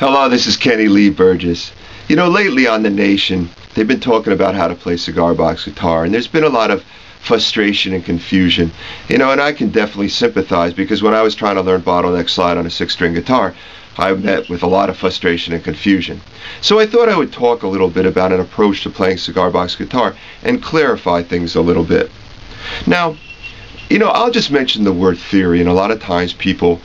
Hello, this is Kenny Lee Burgess. You know, lately on The Nation, they've been talking about how to play cigar box guitar, and there's been a lot of frustration and confusion. You know, and I can definitely sympathize, because when I was trying to learn bottleneck slide on a 6-string guitar, I met with a lot of frustration and confusion. So I thought I would talk a little bit about an approach to playing cigar box guitar and clarify things a little bit. Now, you know, I'll just mention the word theory, and a lot of times people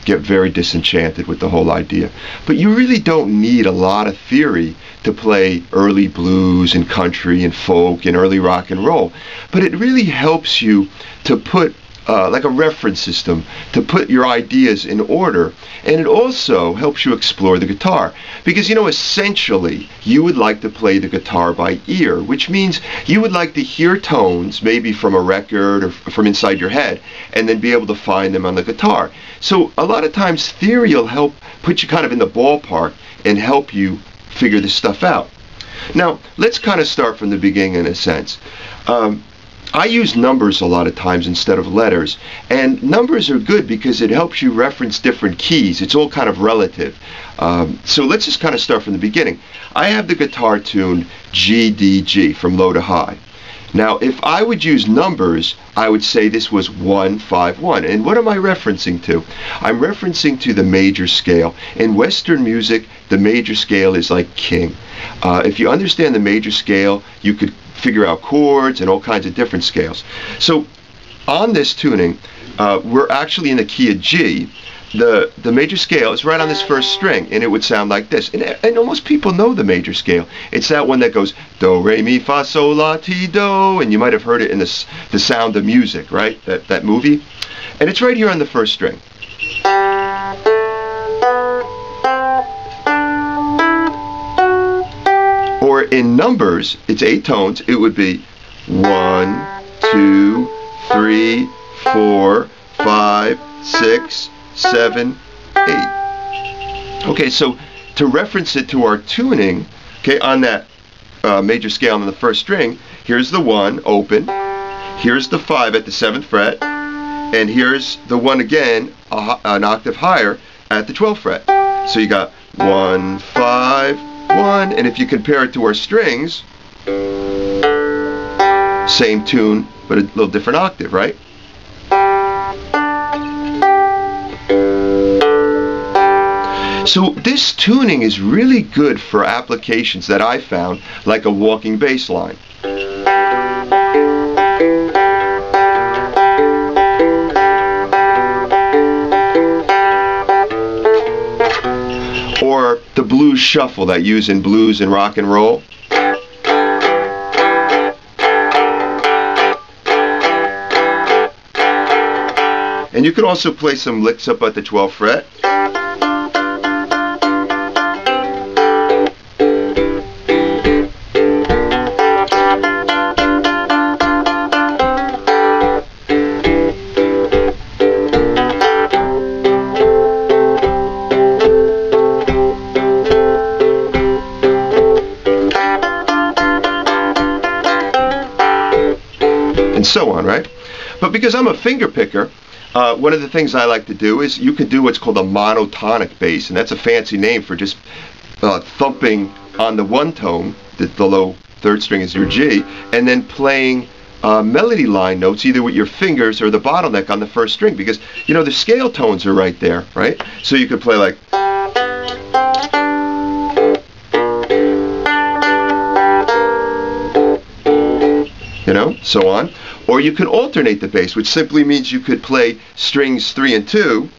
get very disenchanted with the whole idea. But you really don't need a lot of theory to play early blues and country and folk and early rock and roll. But it really helps you to put like a reference system, to put your ideas in order, and it also helps you explore the guitar, because, you know, essentially you would like to play the guitar by ear, which means you would like to hear tones maybe from a record or from inside your head, and then be able to find them on the guitar. So a lot of times theory will help put you kind of in the ballpark and help you figure this stuff out. Now let's kind of start from the beginning in a sense. I use numbers a lot of times instead of letters, and numbers are good because it helps you reference different keys. It's all kind of relative. So let's just kind of start from the beginning. I have the guitar tuned G, D, G from low to high. Now if I would use numbers, I would say this was 1, 5, 1. And what am I referencing to? I'm referencing to the major scale. In Western music, the major scale is like king. If you understand the major scale, you could figure out chords and all kinds of different scales. So on this tuning, we're actually in the key of G. The major scale is right on this first string, and it would sound like this. And almost people know the major scale. It's that one that goes do, re, mi, fa, sol, la, ti, do, and you might have heard it in The Sound of Music, right? That movie. And it's right here on the first string. Or in numbers, it's 8 tones. It would be 1, 2, 3, 4, 5, 6, 7, 8. Okay, so to reference it to our tuning, okay, on that major scale on the first string, here's the 1 open, here's the 5 at the 7th fret, and here's the 1 again, an octave higher at the 12th fret. So you got 1, 5, 1, and if you compare it to our strings, same tune, but a little different octave, right? So this tuning is really good for applications that I found, like a walking bass line. Or the blues shuffle that I use in blues and rock and roll. And you can also play some licks up at the 12th fret. And so on, right? But because I'm a finger picker, one of the things I like to do is you could do what's called a monotonic bass, and that's a fancy name for just thumping on the one tone, the low third string is your G, and then playing melody line notes either with your fingers or the bottleneck on the first string, because, you know, the scale tones are right there, right? So you could play like, you know, so on. Or you can alternate the bass, which simply means you could play strings 3 and 2,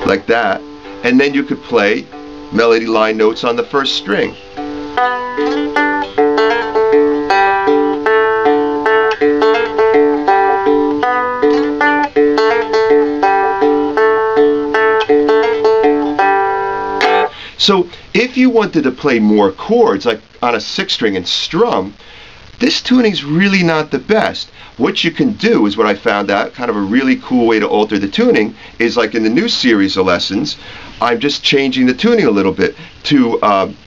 like that, and then you could play melody line notes on the first string. So if you wanted to play more chords, like on a 6-string and strum, this tuning's really not the best. What you can do is, what I found out, kind of a really cool way to alter the tuning, is like in the new series of lessons, I'm just changing the tuning a little bit to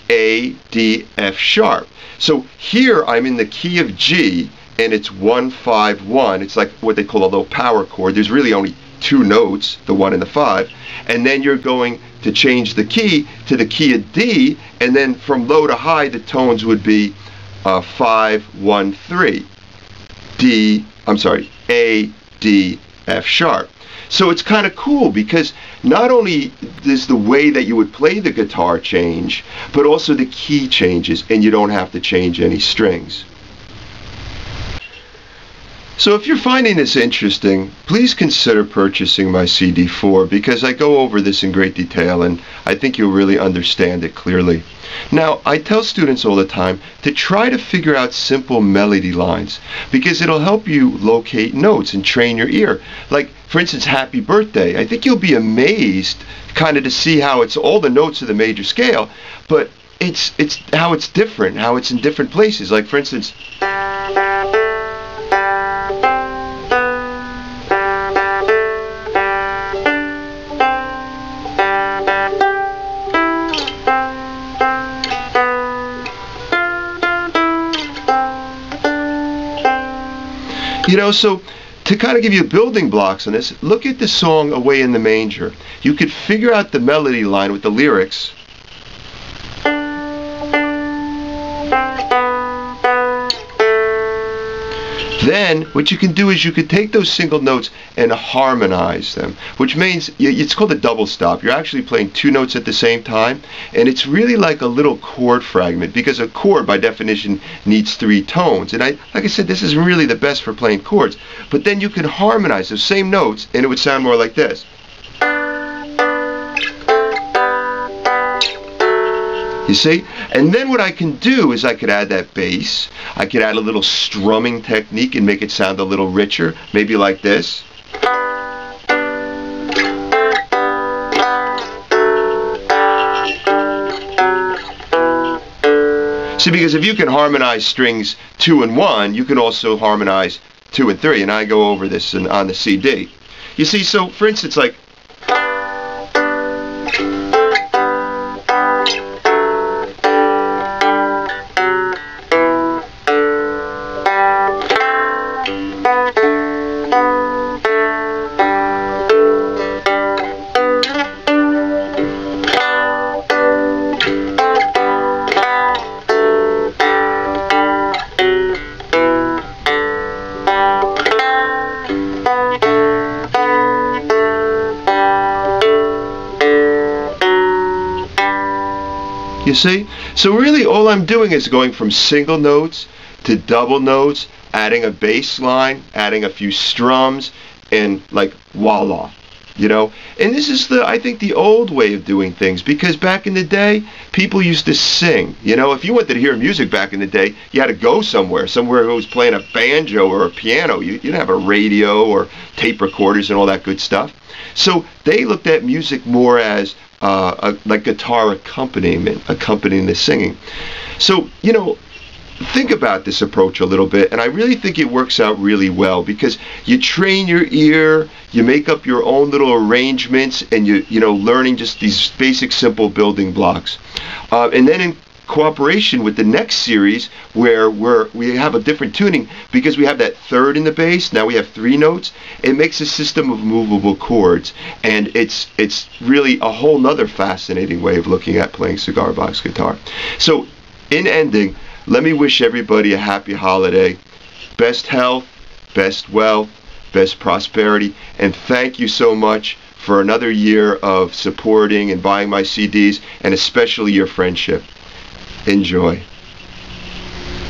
A, D, F sharp. So here I'm in the key of G, and it's 1, 5, 1. It's like what they call a low power chord. There's really only two notes, the 1 and the 5, and then you're going to change the key to the key of D, and then from low to high the tones would be 5, 1, 3, A, D, F sharp. So it's kind of cool because not only does the way that you would play the guitar change, but also the key changes, and you don't have to change any strings. So if you're finding this interesting, please consider purchasing my CD4 because I go over this in great detail and I think you'll really understand it clearly. Now, I tell students all the time to try to figure out simple melody lines because it'll help you locate notes and train your ear. Like, for instance, Happy Birthday. I think you'll be amazed kind of to see how it's all the notes of the major scale, but it's how it's different, how it's in different places. Like, for instance, so to kind of give you building blocks on this, look at the song Away in the Manger. You could figure out the melody line with the lyrics. Then what you can do is you could take those single notes and harmonize them, which means it's called a double stop. You're actually playing two notes at the same time, and it's really like a little chord fragment because a chord by definition needs 3 tones. And like I said, this is really the best for playing chords. But then you can harmonize those same notes and it would sound more like this. You see? And then what I can do is I could add that bass. I could add a little strumming technique and make it sound a little richer, maybe like this. See, because if you can harmonize strings 2 and 1, you can also harmonize 2 and 3, and I go over this on the CD. You see, so for instance, like, you see? So really all I'm doing is going from single notes to double notes, adding a bass line, adding a few strums, and like voila, And this is I think the old way of doing things, because back in the day, people used to sing. If you wanted to hear music back in the day, you had to go somewhere who was playing a banjo or a piano. You didn't have a radio or tape recorders and all that good stuff. So they looked at music more as like guitar accompaniment, accompanying the singing. So, think about this approach a little bit, and I really think it works out really well because you train your ear, you make up your own little arrangements, and learning just these basic simple building blocks. And then in cooperation with the next series where we have a different tuning because we have that third in the bass, now we have 3 notes, it makes a system of movable chords, and it's really a whole nother fascinating way of looking at playing cigar box guitar. So in ending, let me wish everybody a happy holiday, best health, best wealth, best prosperity, and thank you so much for another year of supporting and buying my CDs, and especially your friendship. Enjoy.